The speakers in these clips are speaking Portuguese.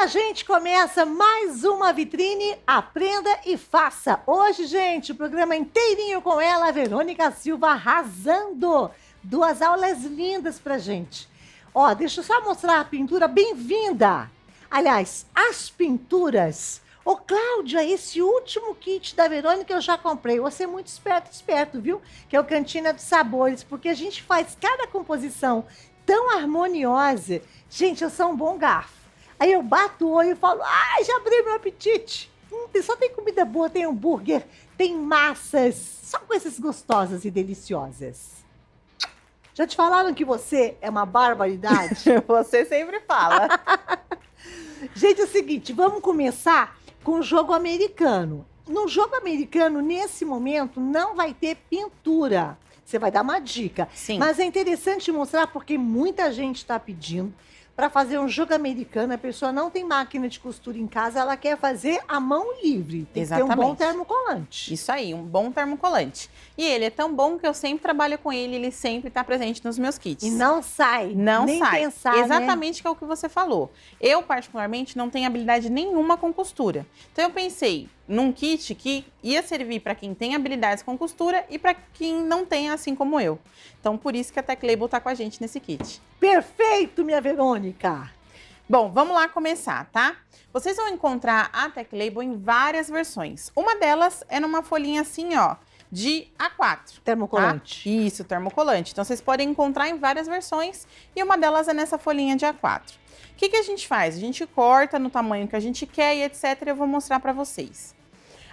A gente começa mais uma vitrine, aprenda e faça. Hoje, gente, o programa inteirinho com ela, Verônica Silva, arrasando. 2 aulas lindas pra gente. Ó, deixa eu só mostrar a pintura, bem-vinda. Aliás, as pinturas. Ô, Cláudia, esse último kit da Verônica eu já comprei. Você é muito esperto, viu? Que é o Cantina dos Sabores, porque a gente faz cada composição tão harmoniosa. Gente, eu sou um bom garfo. Aí eu bato o olho e falo, ai, já abri meu apetite. Só tem comida boa, tem hambúrguer, tem massas, só coisas gostosas e deliciosas. Já te falaram que você é uma barbaridade? Você sempre fala. Gente, é o seguinte, vamos começar com o jogo americano. No jogo americano, nesse momento, não vai ter pintura. Você vai dar uma dica. Sim. Mas é interessante mostrar porque muita gente está pedindo para fazer um jogo americano. A pessoa não tem máquina de costura em casa, ela quer fazer a mão livre. Tem que ter um bom termocolante. Isso aí, um bom termocolante. E ele é tão bom que eu sempre trabalho com ele, ele sempre está presente nos meus kits. E não sai. Não nem sai. Pensar, exatamente, né? Que é o que você falou. Eu, particularmente, não tenho habilidade nenhuma com costura. Então, eu pensei num kit que ia servir para quem tem habilidades com costura e para quem não tem, assim como eu. Então, por isso que a Tech Label tá com a gente nesse kit. Perfeito, minha Verônica! Bom, vamos lá começar, tá? Vocês vão encontrar a Tech Label em várias versões. Uma delas é numa folhinha assim, ó, de A4. Termocolante. Tá? Isso, termocolante. Então, vocês podem encontrar em várias versões e uma delas é nessa folhinha de A4. O que a gente faz? A gente corta no tamanho que a gente quer e etc. Eu vou mostrar para vocês.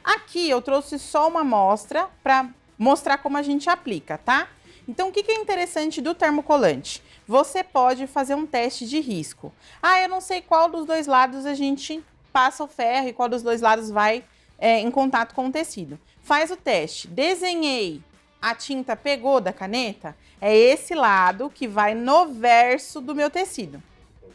Aqui eu trouxe só uma amostra para mostrar como a gente aplica, tá? Então, o que é interessante do termocolante? Você pode fazer um teste de risco. Ah, eu não sei qual dos dois lados a gente passa o ferro e qual dos dois lados vai em contato com o tecido. Faz o teste. Desenhei, a tinta pegou da caneta, é esse lado que vai no verso do meu tecido.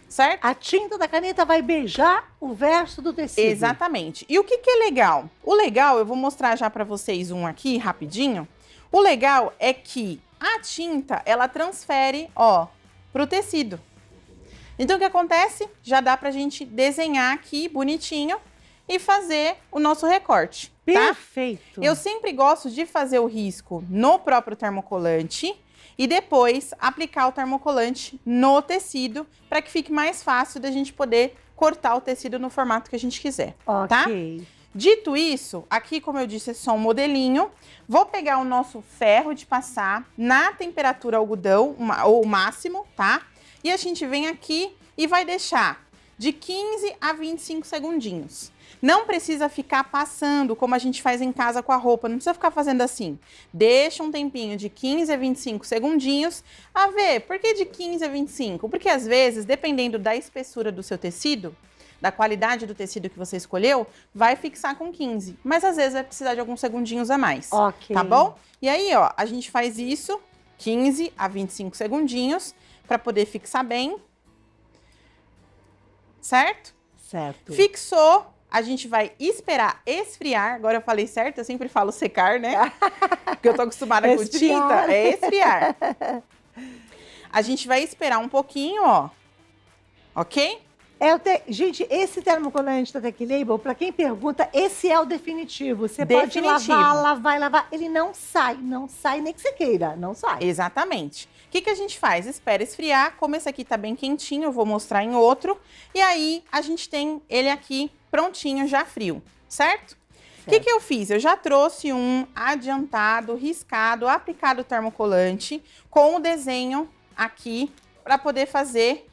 Certo? A tinta da caneta vai beijar o verso do tecido. Exatamente. E o que é legal? O legal, eu vou mostrar já para vocês um aqui, rapidinho. O legal é que a tinta, ela transfere, ó, pro tecido. Então, o que acontece? Já dá pra gente desenhar aqui bonitinho e fazer o nosso recorte, tá? Perfeito. Eu sempre gosto de fazer o risco no próprio termocolante e depois aplicar o termocolante no tecido para que fique mais fácil da gente poder cortar o tecido no formato que a gente quiser, tá? Dito isso, aqui, como eu disse, é só um modelinho. Vou pegar o nosso ferro de passar na temperatura algodão, ou máximo, tá? E a gente vem aqui e vai deixar de 15 a 25 segundinhos. Não precisa ficar passando como a gente faz em casa com a roupa, não precisa ficar fazendo assim. Deixa um tempinho de 15 a 25 segundinhos. A ver, por que de 15 a 25? Porque às vezes, dependendo da espessura do seu tecido, da qualidade do tecido que você escolheu, vai fixar com 15. Mas às vezes vai precisar de alguns segundinhos a mais. Ok. Tá bom? E aí, ó, a gente faz isso 15 a 25 segundinhos para poder fixar bem. Certo? Certo. Fixou, a gente vai esperar esfriar. Agora eu falei certo, eu sempre falo secar, né? Porque eu tô acostumada com tinta. É esfriar. A gente vai esperar um pouquinho, ó. Ok? Gente, esse termocolante da Tech Label, para quem pergunta, esse é o definitivo. Você pode lavar, ele não sai nem que você queira, não sai. Exatamente. O que a gente faz? Espera esfriar, como esse aqui tá bem quentinho, eu vou mostrar em outro. E aí, a gente tem ele aqui prontinho, já frio, certo? O que eu fiz? Eu já trouxe um adiantado, riscado, aplicado termocolante com o desenho aqui para poder fazer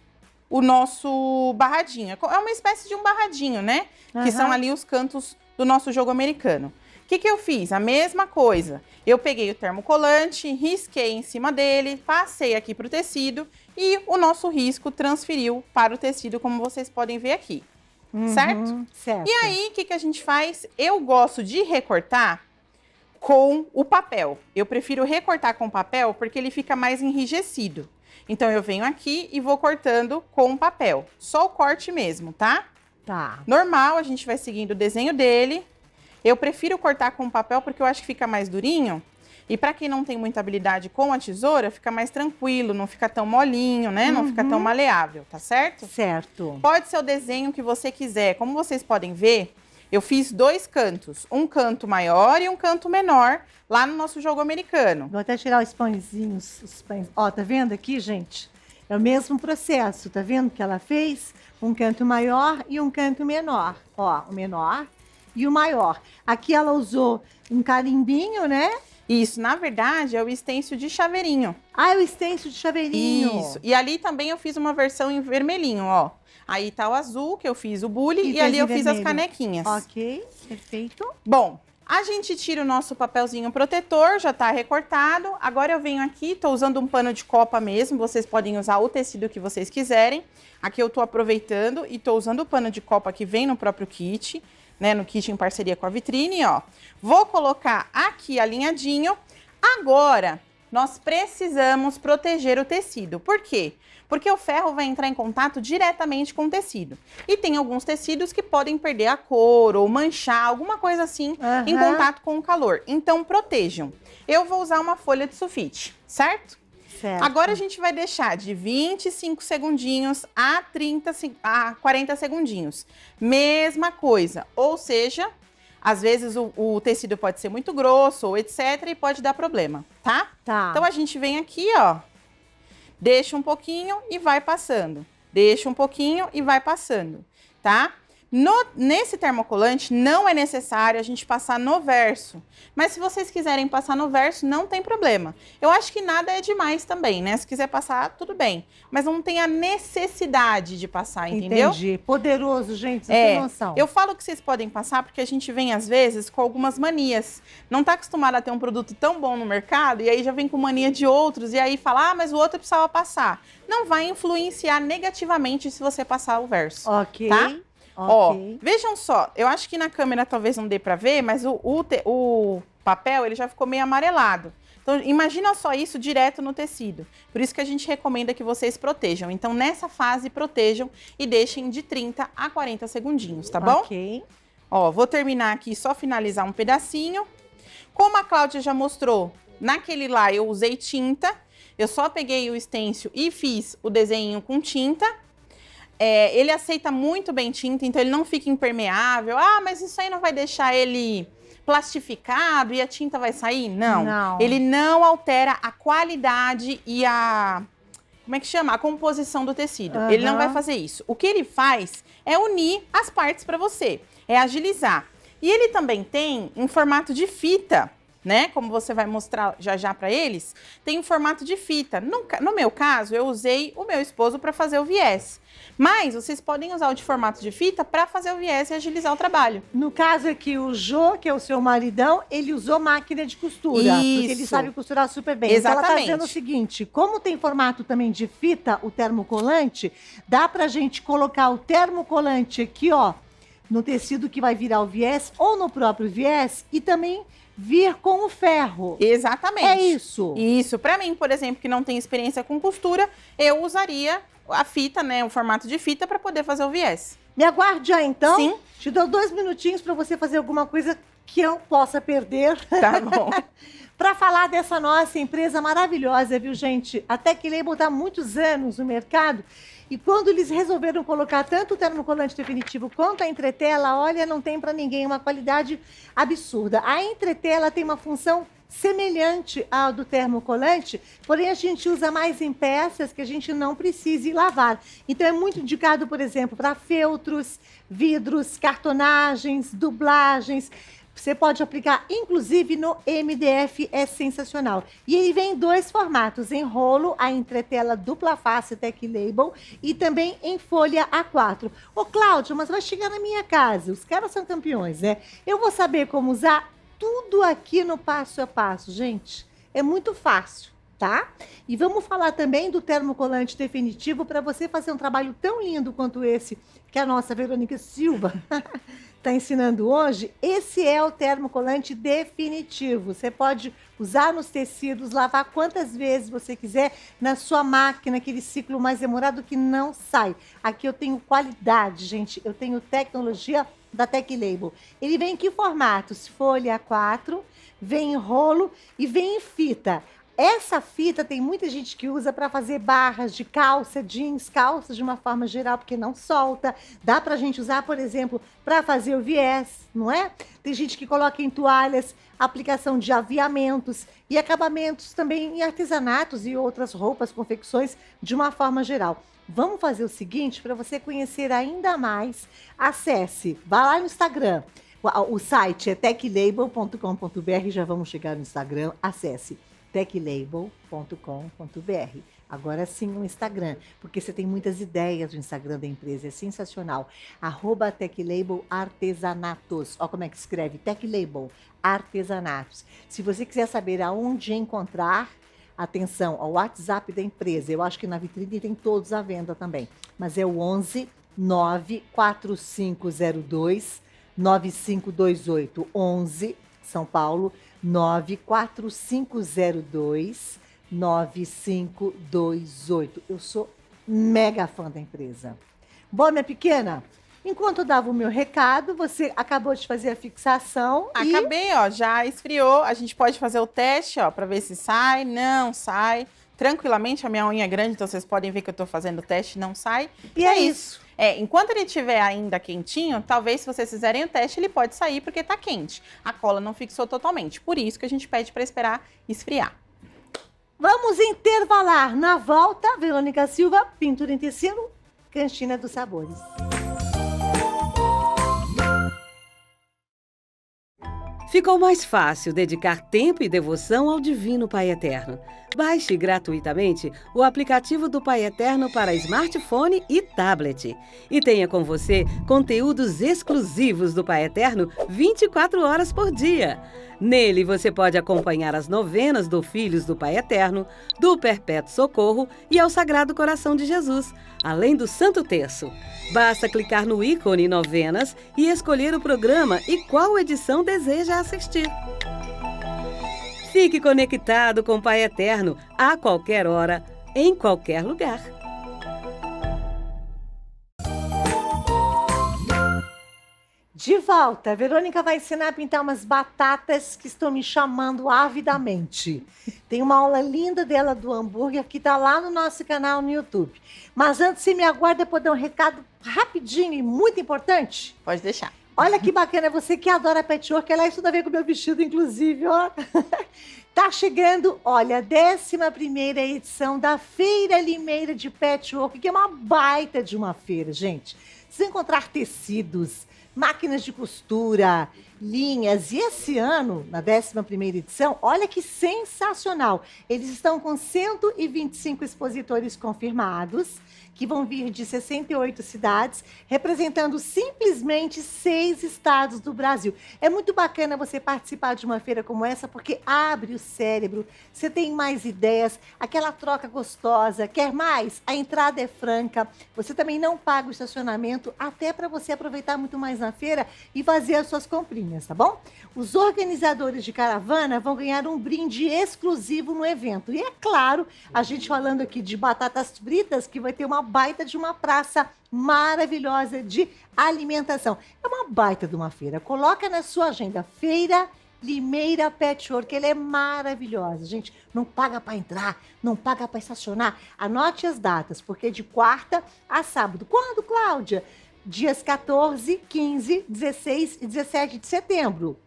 o nosso barradinho. É uma espécie de um barradinho, né? Uhum. Que são ali os cantos do nosso jogo americano. O que eu fiz? A mesma coisa. Eu peguei o termocolante, risquei em cima dele, passei aqui para o tecido e o nosso risco transferiu para o tecido, como vocês podem ver aqui. Certo? Certo. E aí, o que a gente faz? Eu gosto de recortar com o papel. Eu prefiro recortar com papel porque ele fica mais enrijecido. Então, eu venho aqui e vou cortando com o papel. Só o corte mesmo, tá? Tá. Normal, a gente vai seguindo o desenho dele. Eu prefiro cortar com papel porque eu acho que fica mais durinho. E para quem não tem muita habilidade com a tesoura, fica mais tranquilo, não fica tão molinho, né? Não fica tão maleável, tá certo? Certo. Pode ser o desenho que você quiser. Como vocês podem ver, eu fiz 2 cantos, um canto maior e um canto menor, lá no nosso jogo americano. Vou até tirar os pãezinhos. Os pães. Ó, tá vendo aqui, gente? É o mesmo processo, tá vendo que ela fez? Um canto maior e um canto menor. Ó, o menor e o maior. Aqui ela usou um carimbinho, né? Isso, na verdade, é o stencil de chaveirinho. Ah, é o stencil de chaveirinho. Isso. E ali também eu fiz uma versão em vermelhinho, ó. Aí tá o azul, que eu fiz o bule, e ali eu fiz as canequinhas. Ok, perfeito. Bom, a gente tira o nosso papelzinho protetor, já tá recortado. Agora eu venho aqui, tô usando um pano de copa mesmo, vocês podem usar o tecido que vocês quiserem. Aqui eu tô aproveitando e tô usando o pano de copa que vem no próprio kit, né, no kit em parceria com a vitrine, ó. Vou colocar aqui alinhadinho. Agora, nós precisamos proteger o tecido. Por quê? Porque o ferro vai entrar em contato diretamente com o tecido. E tem alguns tecidos que podem perder a cor ou manchar, alguma coisa assim, em contato com o calor. Então, protejam. Eu vou usar uma folha de sulfite, certo? Certo. Agora a gente vai deixar de 25 segundinhos a 40 segundinhos. Mesma coisa, ou seja, às vezes o tecido pode ser muito grosso ou etc e pode dar problema, tá? Tá. Então a gente vem aqui, ó, deixa um pouquinho e vai passando. Deixa um pouquinho e vai passando, tá? Nesse termocolante não é necessário a gente passar no verso, mas se vocês quiserem passar no verso, não tem problema. Eu acho que nada é demais também, né? Se quiser passar, tudo bem, mas não tem a necessidade de passar, entendeu? Entendi. Poderoso, gente, você tem noção. Eu falo que vocês podem passar porque a gente vem, às vezes, com algumas manias. Não tá acostumado a ter um produto tão bom no mercado e aí já vem com mania de outros e aí fala, ah, mas o outro precisava passar. Não vai influenciar negativamente se você passar o verso, Ok. tá? Ó, vejam só, eu acho que na câmera talvez não dê pra ver, mas o papel ele já ficou meio amarelado. Então, imagina só isso direto no tecido. Por isso que a gente recomenda que vocês protejam. Então, nessa fase, protejam e deixem de 30 a 40 segundinhos, tá bom? Ok. Ó, vou terminar aqui, só finalizar um pedacinho. Como a Cláudia já mostrou, naquele lá eu usei tinta. Eu só peguei o stencil e fiz o desenho com tinta. Ele aceita muito bem tinta, então ele não fica impermeável. Ah, mas isso aí não vai deixar ele plastificado e a tinta vai sair? Não. Ele não altera a qualidade e a... Como é que chama? A composição do tecido. Ele não vai fazer isso. O que ele faz é unir as partes para você. É agilizar. E ele também tem em formato de fita, né? Como você vai mostrar já para eles, tem em formato de fita. No meu caso, eu usei o meu esposo para fazer o viés. Mas vocês podem usar o de formato de fita para fazer o viés e agilizar o trabalho. No caso aqui, o Jô, que é o seu maridão, ele usou máquina de costura. Isso. Porque ele sabe costurar super bem. Exatamente. Então ela tá dizendo o seguinte, como tem formato também de fita, o termocolante, dá pra gente colocar o termocolante aqui, ó, no tecido que vai virar o viés ou no próprio viés e também vir com o ferro. Exatamente. É isso. Isso. Para mim, por exemplo, que não tem experiência com costura, eu usaria a fita, né, o formato de fita para poder fazer o viés. Me aguarde já, então. Sim. Te dou 2 minutinhos para você fazer alguma coisa que eu possa perder. Tá bom. Para falar dessa nossa empresa maravilhosa, viu, gente? A Tech Label está há muitos anos no mercado e quando eles resolveram colocar tanto o termocolante definitivo quanto a entretela, olha, não tem para ninguém, uma qualidade absurda. A entretela tem uma função semelhante ao do termocolante, porém a gente usa mais em peças que a gente não precise lavar. Então é muito indicado, por exemplo, para feltros, vidros, cartonagens, dublagens. Você pode aplicar, inclusive, no MDF, é sensacional. E ele vem em 2 formatos, em rolo, a entretela dupla face Tech Label e também em folha A4. Ô, Cláudia, mas vai chegar na minha casa, os caras são campeões, né? Eu vou saber como usar tudo aqui no passo a passo, gente. É muito fácil, tá? E vamos falar também do termocolante definitivo para você fazer um trabalho tão lindo quanto esse que a nossa Verônica Silva está ensinando hoje. Esse é o termocolante definitivo. Você pode usar nos tecidos, lavar quantas vezes você quiser na sua máquina, aquele ciclo mais demorado que não sai. Aqui eu tenho qualidade, gente. Eu tenho tecnologia da Tech Label. Ele vem em que formatos? Folha A4, vem em rolo e vem em fita. Essa fita tem muita gente que usa para fazer barras de calça, jeans, calças de uma forma geral, porque não solta. Dá pra gente usar, por exemplo, para fazer o viés, não é? Tem gente que coloca em toalhas, aplicação de aviamentos e acabamentos também em artesanatos e outras roupas, confecções de uma forma geral. Vamos fazer o seguinte, para você conhecer ainda mais, acesse, vá lá no Instagram. O site é techlabel.com.br, já vamos chegar no Instagram, acesse techlabel.com.br. Agora sim o Instagram, porque você tem muitas ideias no Instagram da empresa, é sensacional. @techlabelartesanatos. Olha como é que escreve, Techlabel Artesanatos. Se você quiser saber aonde encontrar, atenção, ao WhatsApp da empresa, eu acho que na vitrine tem todos à venda também, mas é o 11 94502 9528, 11 São Paulo, 94502 9528. Eu sou mega fã da empresa. Bom, minha pequena, enquanto eu dava o meu recado, você acabou de fazer a fixação. Acabei, ó, já esfriou. A gente pode fazer o teste, ó, para ver se sai, não sai. Tranquilamente, a minha unha é grande, então vocês podem ver que eu tô fazendo o teste, não sai. E é isso. Enquanto ele estiver ainda quentinho, talvez se vocês fizerem o teste, ele pode sair porque tá quente. A cola não fixou totalmente, por isso que a gente pede para esperar esfriar. Vamos intervalar. Na volta, Verônica Silva, pintura em tecido, Cantina dos Sabores. Ficou mais fácil dedicar tempo e devoção ao Divino Pai Eterno. Baixe gratuitamente o aplicativo do Pai Eterno para smartphone e tablet. E tenha com você conteúdos exclusivos do Pai Eterno 24 horas por dia. Nele você pode acompanhar as novenas do Filhos do Pai Eterno, do Perpétuo Socorro e ao Sagrado Coração de Jesus, além do Santo Terço. Basta clicar no ícone Novenas e escolher o programa e qual edição deseja assistir. Fique conectado com o Pai Eterno a qualquer hora, em qualquer lugar. De volta, a Verônica vai ensinar a pintar umas batatas que estão me chamando avidamente. Tem uma aula linda dela do hambúrguer que está lá no nosso canal no YouTube. Mas antes, você me aguarda para dar um recado rapidinho e muito importante? Pode deixar. Olha que bacana, você que adora patchwork, ela isso tudo a ver com o meu vestido, inclusive, ó. Tá chegando, olha, a 11ª edição da Feira Limeira de Patchwork, que é uma baita de uma feira, gente. Vocês vão encontrar tecidos, máquinas de costura, linhas. E esse ano, na 11ª edição, olha que sensacional. Eles estão com 125 expositores confirmados, que vão vir de 68 cidades, representando simplesmente 6 estados do Brasil. É muito bacana você participar de uma feira como essa, porque abre o cérebro, você tem mais ideias, aquela troca gostosa. Quer mais? A entrada é franca, você também não paga o estacionamento, até para você aproveitar muito mais na feira e fazer as suas comprinhas, tá bom? Os organizadores de caravana vão ganhar um brinde exclusivo no evento. E é claro, a gente falando aqui de batatas fritas, que vai ter uma baita de uma praça maravilhosa de alimentação. É uma baita de uma feira. Coloca na sua agenda, Feira Limeira Patchwork, ela é maravilhosa. Gente, não paga para entrar, não paga para estacionar. Anote as datas, porque é de quarta a sábado. Quando, Cláudia? Dias 14, 15, 16 e 17 de setembro.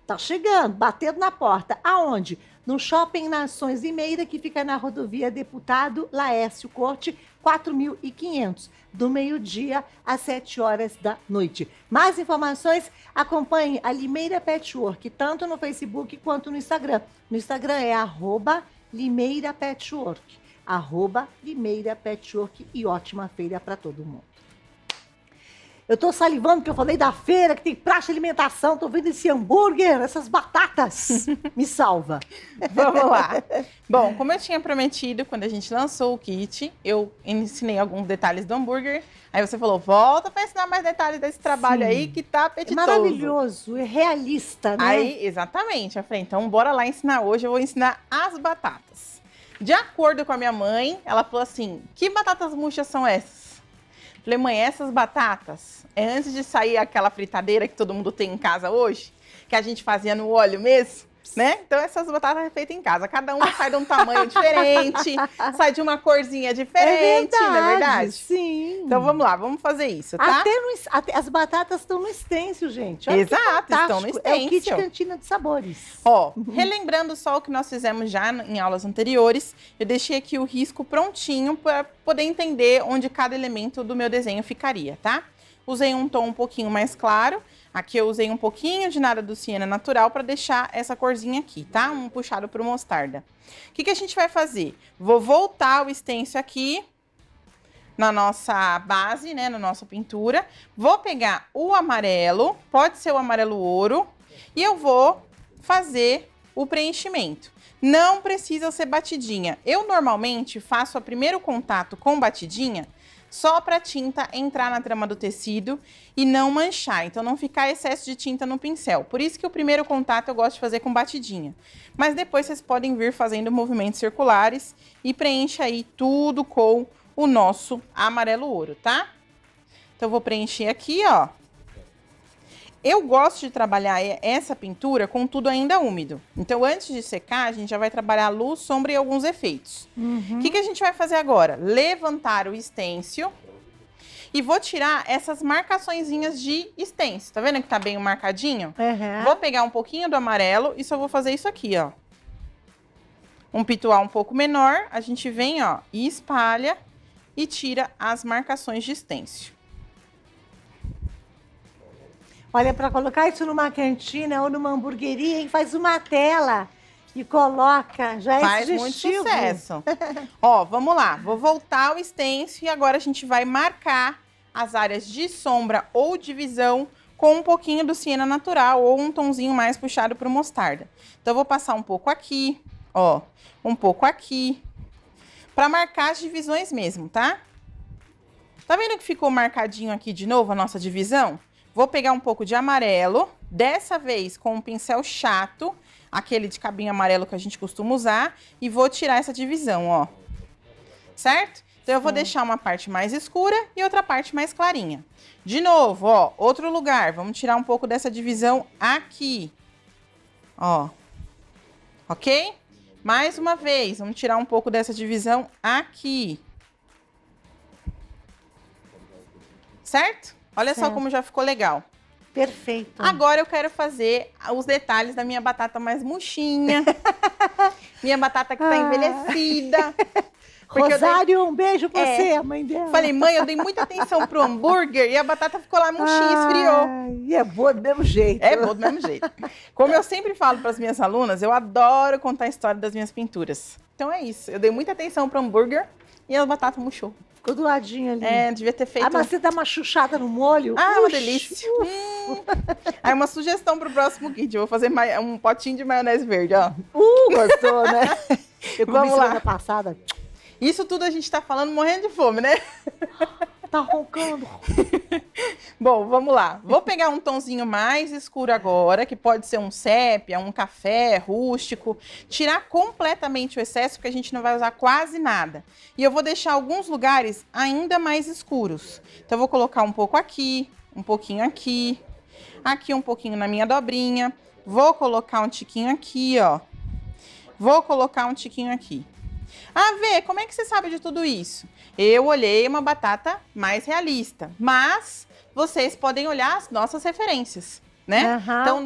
Tá chegando, batendo na porta. Aonde? No Shopping Nações Limeira, que fica na rodovia Deputado Laércio Corte, 4.500, do meio-dia às 7 horas da noite. Mais informações, acompanhe a Limeira Patchwork, tanto no Facebook quanto no Instagram. No Instagram é @Limeira Patchwork, @Limeira Patchwork, e ótima feira para todo mundo. Eu tô salivando porque eu falei da feira, que tem praça de alimentação, tô vendo esse hambúrguer, essas batatas. Me salva. Vamos lá. Bom, como eu tinha prometido, quando a gente lançou o kit, eu ensinei alguns detalhes do hambúrguer. Aí você falou, volta para ensinar mais detalhes desse trabalho. Sim. Aí que tá apetitoso. É maravilhoso, é realista, né? Aí, exatamente. Eu falei, então bora lá ensinar hoje, eu vou ensinar as batatas. De acordo com a minha mãe, ela falou assim, que batatas murchas são essas? Falei, mãe, essas batatas, antes de sair aquela fritadeira que todo mundo tem em casa hoje, que a gente fazia no óleo mesmo, né? Então, essas batatas feitas em casa. Cada uma sai de um tamanho diferente, sai de uma corzinha diferente, não é verdade? Sim. Então, vamos lá, vamos fazer isso, tá? Até as batatas estão no stencil, gente. Olha que Exato, estão no fantástico. É o kit stencil. Cantina de Sabores. Ó, relembrando só o que nós fizemos já em aulas anteriores, eu deixei aqui o risco prontinho para poder entender onde cada elemento do meu desenho ficaria, tá? Usei um tom um pouquinho mais claro. Aqui eu usei um pouquinho de nada do siena natural para deixar essa corzinha aqui, tá? Um puxado pro mostarda. O que a gente vai fazer? Vou voltar o stencil aqui na nossa base, né? Na nossa pintura. Vou pegar o amarelo, pode ser o amarelo ouro, e eu vou fazer o preenchimento. Não precisa ser batidinha. Eu normalmente faço o primeiro contato com batidinha só para a tinta entrar na trama do tecido e não manchar, então não ficar excesso de tinta no pincel. Por isso que o primeiro contato eu gosto de fazer com batidinha. Mas depois vocês podem vir fazendo movimentos circulares e preenche aí tudo com o nosso amarelo ouro, tá? Então eu vou preencher aqui, ó. Eu gosto de trabalhar essa pintura com tudo ainda úmido. Então, antes de secar, a gente já vai trabalhar luz, sombra e alguns efeitos. O que a gente vai fazer agora? Levantar o stencil e vou tirar essas marcaçõezinhas de stencil. Tá vendo que tá bem marcadinho? Vou pegar um pouquinho do amarelo e só vou fazer isso aqui, ó. Um pitual um pouco menor, a gente vem, ó, e espalha e tira as marcações de stencil. Olha, para colocar isso numa cantina ou numa hamburgueria, hein, faz uma tela e coloca, já é faz muito sucesso. Ó, vamos lá, vou voltar o stencil e agora a gente vai marcar as áreas de sombra ou de visão com um pouquinho do siena natural ou um tonzinho mais puxado pro mostarda. Então, eu vou passar um pouco aqui, ó, um pouco aqui, para marcar as divisões mesmo, tá? Tá vendo que ficou marcadinho aqui de novo a nossa divisão? Vou pegar um pouco de amarelo, dessa vez com um pincel chato, aquele de cabinho amarelo que a gente costuma usar, e vou tirar essa divisão, ó. Certo? Então, eu vou deixar uma parte mais escura e outra parte mais clarinha. De novo, ó, outro lugar. Vamos tirar um pouco dessa divisão aqui. Ó. Ok? Mais uma vez, vamos tirar um pouco dessa divisão aqui. Certo? Olha só como já ficou legal. Perfeito. Agora eu quero fazer os detalhes da minha batata mais murchinha. Minha batata que tá envelhecida. Rosário, um beijo pra você, a mãe dela. Falei, mãe, eu dei muita atenção pro hambúrguer e a batata ficou lá murchinha, esfriou. E é boa do mesmo jeito. É boa do mesmo jeito. Como eu sempre falo para as minhas alunas, eu adoro contar a história das minhas pinturas. Então é isso. Eu dei muita atenção pro hambúrguer e a batata murchou. Ficou do ladinho ali. É, devia ter feito... Ah, mas você dá uma chuchada no molho? Ah, uma delícia. Aí uma sugestão pro próximo kit. Eu vou fazer um potinho de maionese verde, ó. Gostou, né? Eu comi Vamos lá. semana passada. Isso tudo a gente tá falando morrendo de fome, né? Tá roncando. Bom, vamos lá. Vou pegar um tonzinho mais escuro agora, que pode ser um sépia, um café rústico. Tirar completamente o excesso, porque a gente não vai usar quase nada. E eu vou deixar alguns lugares ainda mais escuros. Então, eu vou colocar um pouco aqui, um pouquinho aqui. Aqui um pouquinho na minha dobrinha. Vou colocar um tiquinho aqui, ó. Vou colocar um tiquinho aqui. Ah, Vê, como é que você sabe de tudo isso? Eu olhei uma batata mais realista, mas vocês podem olhar as nossas referências, né? Então,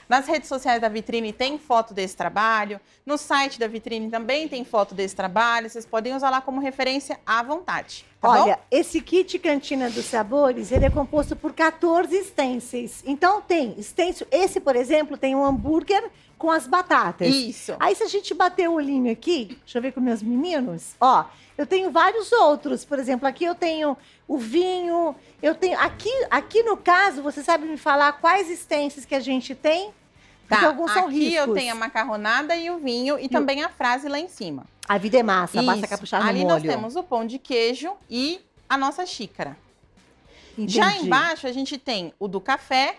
nas redes sociais da Vitrine tem foto desse trabalho, no site da Vitrine também tem foto desse trabalho, vocês podem usar lá como referência à vontade, tá Olha, bom? esse kit Cantina dos Sabores, ele é composto por 14 stencils. Então tem stencil, esse, por exemplo, tem um hambúrguer com as batatas. Isso. Aí, se a gente bater o olhinho aqui, deixa eu ver com meus meninos, ó, eu tenho vários outros. Por exemplo, aqui eu tenho o vinho, eu tenho... Aqui no caso, você sabe me falar quais stencils que a gente tem? Porque Tá, alguns são aqui riscos. eu tenho a macarronada e o vinho e também a frase lá em cima. A vida é massa, basta Isso. caprichar no Ali molho. nós temos o pão de queijo e a nossa xícara. Entendi. Já embaixo a gente tem o do café,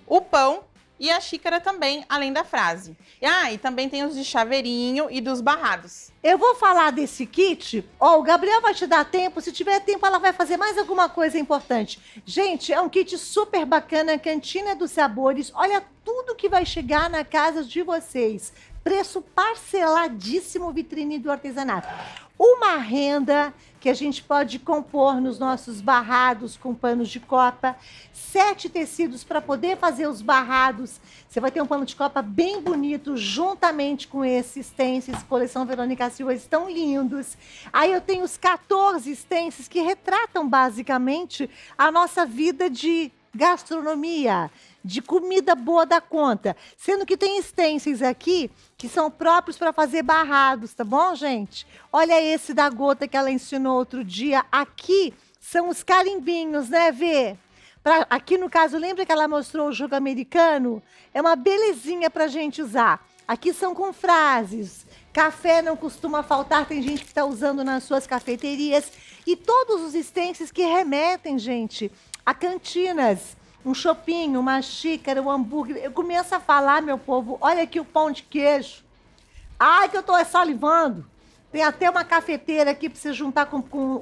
o pão e a xícara também, além da frase. E também tem os de chaveirinho e dos barrados. Eu vou falar desse kit. Ó, o Gabriel vai te dar tempo. Se tiver tempo, ela vai fazer mais alguma coisa importante. Gente, é um kit super bacana, Cantina dos Sabores. Olha tudo que vai chegar na casa de vocês. Preço parceladíssimo, Vitrine do Artesanato. Uma renda que a gente pode compor nos nossos barrados com panos de copa. 7 tecidos para poder fazer os barrados. Você vai ter um pano de copa bem bonito, juntamente com esses stencils, coleção Verônica Silva, estão lindos. Aí eu tenho os 14 stencils que retratam basicamente a nossa vida de gastronomia, de comida boa da conta. Sendo que tem stencils aqui que são próprios para fazer barrados, tá bom, gente? Olha esse da gota que ela ensinou outro dia. Aqui são os carimbinhos, né, Vê? Aqui, no caso, lembra que ela mostrou o jogo americano? É uma belezinha pra gente usar. Aqui são com frases. Café não costuma faltar, tem gente que está usando nas suas cafeterias. E todos os stencils que remetem, gente, a cantinas. Um chopinho, uma xícara, um hambúrguer. Eu começo a falar, meu povo, olha aqui o pão de queijo. Ai, que eu tô salivando. Tem até uma cafeteira aqui para você juntar com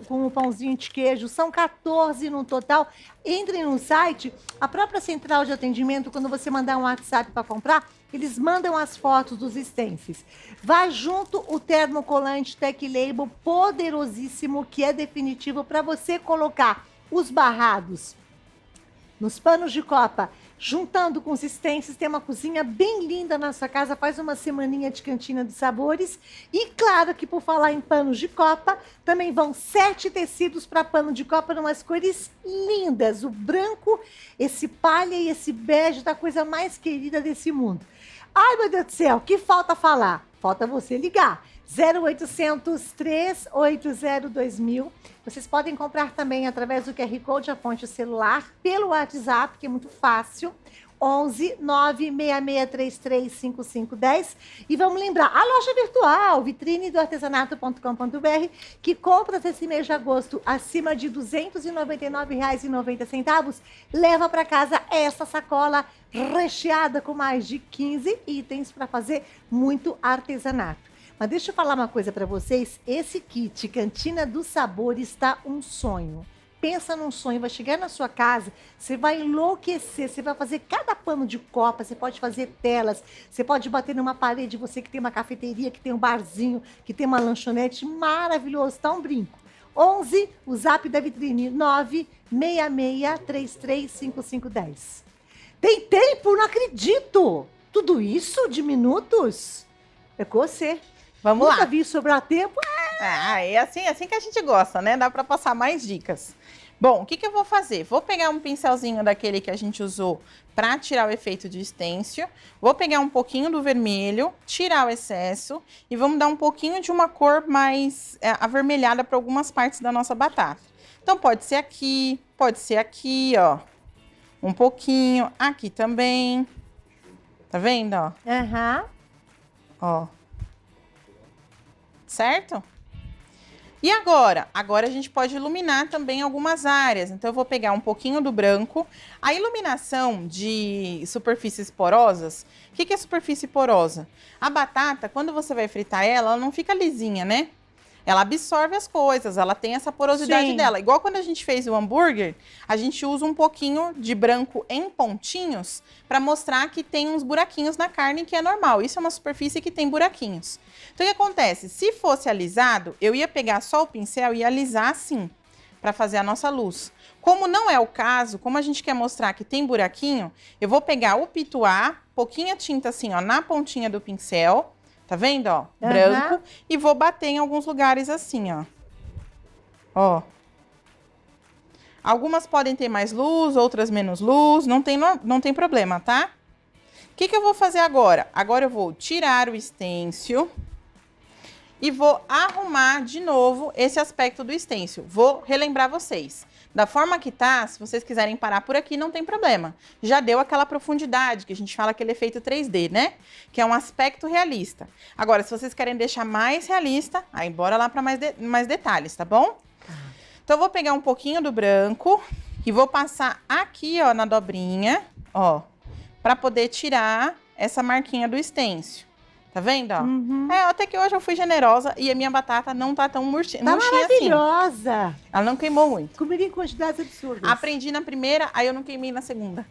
o pãozinho de queijo. São 14 no total. Entrem no site. A própria central de atendimento, quando você mandar um WhatsApp para comprar, eles mandam as fotos dos stencils. Vai junto o termocolante Tech Label poderosíssimo, que é definitivo para você colocar os barrados nos panos de copa, juntando com os stencils, tem uma cozinha bem linda na sua casa, faz uma semaninha de cantina de sabores. E claro que por falar em panos de copa, também vão 7 tecidos para pano de copa, umas cores lindas. O branco, esse palha e esse bege da coisa mais querida desse mundo. Ai, meu Deus do céu, que falta falar? Falta você ligar. 0800 380 2000. Vocês podem comprar também através do QR Code, a fonte celular, pelo WhatsApp, que é muito fácil. 11 96633 5510. E vamos lembrar, a loja virtual, vitrinedoartesanato.com.br, que compras esse mês de agosto acima de R$ 299,90, leva para casa essa sacola recheada com mais de 15 itens para fazer muito artesanato. Mas deixa eu falar uma coisa para vocês, esse kit Cantina do Sabor está um sonho. Pensa num sonho, vai chegar na sua casa, você vai enlouquecer, você vai fazer cada pano de copa, você pode fazer telas, você pode bater numa parede, você que tem uma cafeteria, que tem um barzinho, que tem uma lanchonete, maravilhoso, tá um brinco. 11, o zap da vitrine, 966335510. Tem tempo? Não acredito! Tudo isso de minutos? É com você. Vamos Nunca lá. vi sobrar tempo. É assim que a gente gosta, né? Dá para passar mais dicas. Bom, o que eu vou fazer? Vou pegar um pincelzinho daquele que a gente usou para tirar o efeito de stencil. Vou pegar um pouquinho do vermelho, tirar o excesso e vamos dar um pouquinho de uma cor mais avermelhada para algumas partes da nossa batata. Então pode ser aqui, ó. Um pouquinho, aqui também. Tá vendo, ó? Aham. Ó. Certo? E agora? Agora a gente pode iluminar também algumas áreas. Então, eu vou pegar um pouquinho do branco. A iluminação de superfícies porosas, o que é superfície porosa? A batata, quando você vai fritar ela não fica lisinha, né? Ela absorve as coisas, ela tem essa porosidade Sim. dela. Igual quando a gente fez o hambúrguer, a gente usa um pouquinho de branco em pontinhos para mostrar que tem uns buraquinhos na carne, que é normal. Isso é uma superfície que tem buraquinhos. Então, o que acontece? Se fosse alisado, eu ia pegar só o pincel e alisar assim, para fazer a nossa luz. Como não é o caso, como a gente quer mostrar que tem buraquinho, eu vou pegar o pituá, pouquinha tinta assim, ó, na pontinha do pincel. Tá vendo, ó? Branco. E vou bater em alguns lugares assim, ó. Ó. Algumas podem ter mais luz, outras menos luz. Não tem problema, tá? O que eu vou fazer agora? Agora eu vou tirar o stencil e vou arrumar de novo esse aspecto do stencil. Vou relembrar vocês. Da forma que tá, se vocês quiserem parar por aqui, não tem problema. Já deu aquela profundidade, que a gente fala aquele efeito 3D, né? Que é um aspecto realista. Agora, se vocês querem deixar mais realista, aí bora lá para mais detalhes, tá bom? Então, eu vou pegar um pouquinho do branco e vou passar aqui, ó, na dobrinha, ó, para poder tirar essa marquinha do stencil. Tá vendo, ó? Uhum. Até que hoje eu fui generosa e a minha batata não tá tão murchinha Tá assim. maravilhosa. Ela não queimou muito. Comeria em quantidades absurdas. Aprendi na primeira, aí eu não queimei na segunda.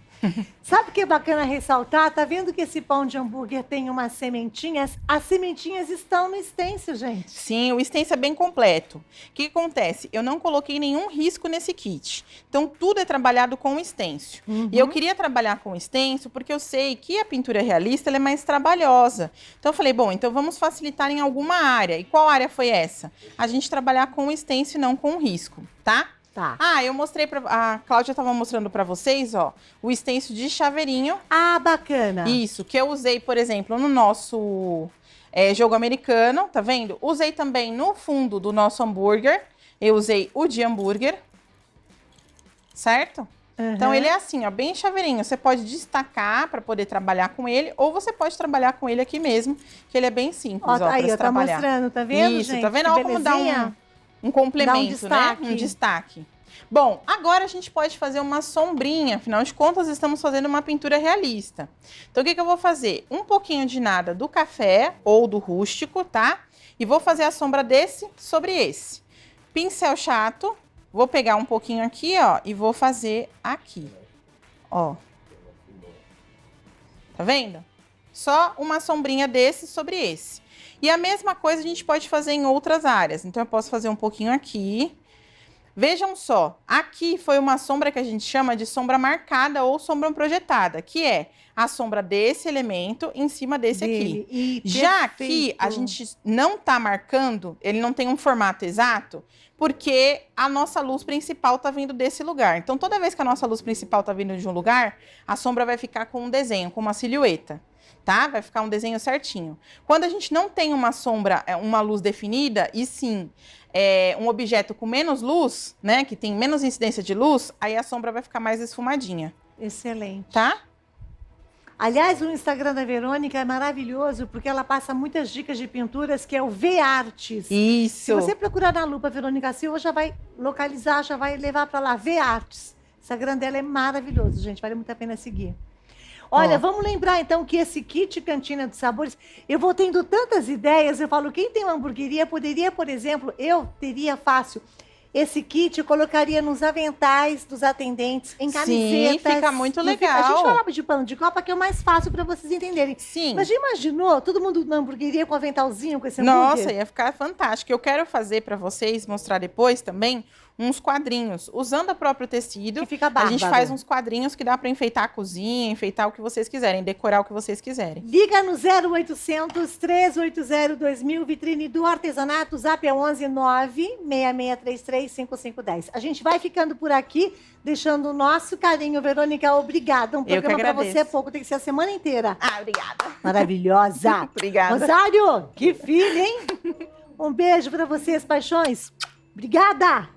Sabe o que é bacana ressaltar? Tá vendo que esse pão de hambúrguer tem umas sementinhas? As sementinhas estão no stencil, gente. Sim, o stencil é bem completo. O que acontece? Eu não coloquei nenhum risco nesse kit. Então, tudo é trabalhado com o stencil. E eu queria trabalhar com o stencil porque eu sei que a pintura realista ela é mais trabalhosa. Então, eu falei, bom, então vamos facilitar em alguma área. E qual área foi essa? A gente trabalhar com o stencil, não com o risco, tá? Tá. Ah, eu mostrei pra... A Cláudia estava mostrando para vocês, ó, o stencil de chaveirinho. Ah, bacana. Isso, que eu usei, por exemplo, no nosso jogo americano, tá vendo? Usei também no fundo do nosso hambúrguer. Eu usei o de hambúrguer, certo? Então, ele é assim, ó, bem chaveirinho. Você pode destacar para poder trabalhar com ele, ou você pode trabalhar com ele aqui mesmo, que ele é bem simples, ó, Aí, pra tá trabalhar. mostrando, tá vendo, Isso, gente? tá vendo? Que Olha como dá belezinha. um complemento, Dá um destaque. né? Um destaque. Bom, agora a gente pode fazer uma sombrinha, afinal de contas estamos fazendo uma pintura realista. Então o que eu vou fazer? Um pouquinho de nada do café ou do rústico, tá? E vou fazer a sombra desse sobre esse. Pincel chato, vou pegar um pouquinho aqui, ó, e vou fazer aqui, ó. Tá vendo? Só uma sombrinha desse sobre esse. E a mesma coisa a gente pode fazer em outras áreas. Então eu posso fazer um pouquinho aqui. Vejam só, aqui foi uma sombra que a gente chama de sombra marcada ou sombra projetada, que é a sombra desse elemento em cima desse aqui. E Já aqui, a gente não tá marcando, ele não tem um formato exato, porque a nossa luz principal tá vindo desse lugar. Então, toda vez que a nossa luz principal tá vindo de um lugar, a sombra vai ficar com um desenho, com uma silhueta. Tá? Vai ficar um desenho certinho. Quando a gente não tem uma sombra, uma luz definida, e sim um objeto com menos luz, né? Que tem menos incidência de luz, aí a sombra vai ficar mais esfumadinha. Excelente. Tá? Aliás, o Instagram da Verônica é maravilhoso, porque ela passa muitas dicas de pinturas, que é o V-Artes. Isso. Se você procurar na lupa Verônica Silva, já vai localizar, já vai levar para lá. V-Artes. O Instagram dela é maravilhoso, gente. Vale muito a pena seguir. Olha, vamos lembrar então que esse kit Cantina dos Sabores, eu vou tendo tantas ideias, eu falo, quem tem uma hamburgueria poderia, por exemplo, eu teria fácil, esse kit eu colocaria nos aventais dos atendentes, em camisetas. Sim, fica muito legal. A gente falava de pano de copa, que é o mais fácil para vocês entenderem. Sim. Mas já imaginou todo mundo na hamburgueria com aventalzinho, com esse hambúrguer? Nossa, ia ficar fantástico. Eu quero fazer para vocês, mostrar depois também, uns quadrinhos, usando o próprio tecido. Que fica A bárbaro. gente faz uns quadrinhos que dá para enfeitar a cozinha, enfeitar o que vocês quiserem, decorar o que vocês quiserem. Liga no 0800 380 2000, vitrine do artesanato, zap é 11 96633 5510. A gente vai ficando por aqui, deixando o nosso carinho. Verônica, obrigada. Um Eu que programa para agradeço. você é pouco, tem que ser a semana inteira. Ah, obrigada. Maravilhosa. Obrigada. Rosário, que filho, hein? Um beijo para vocês, paixões. Obrigada.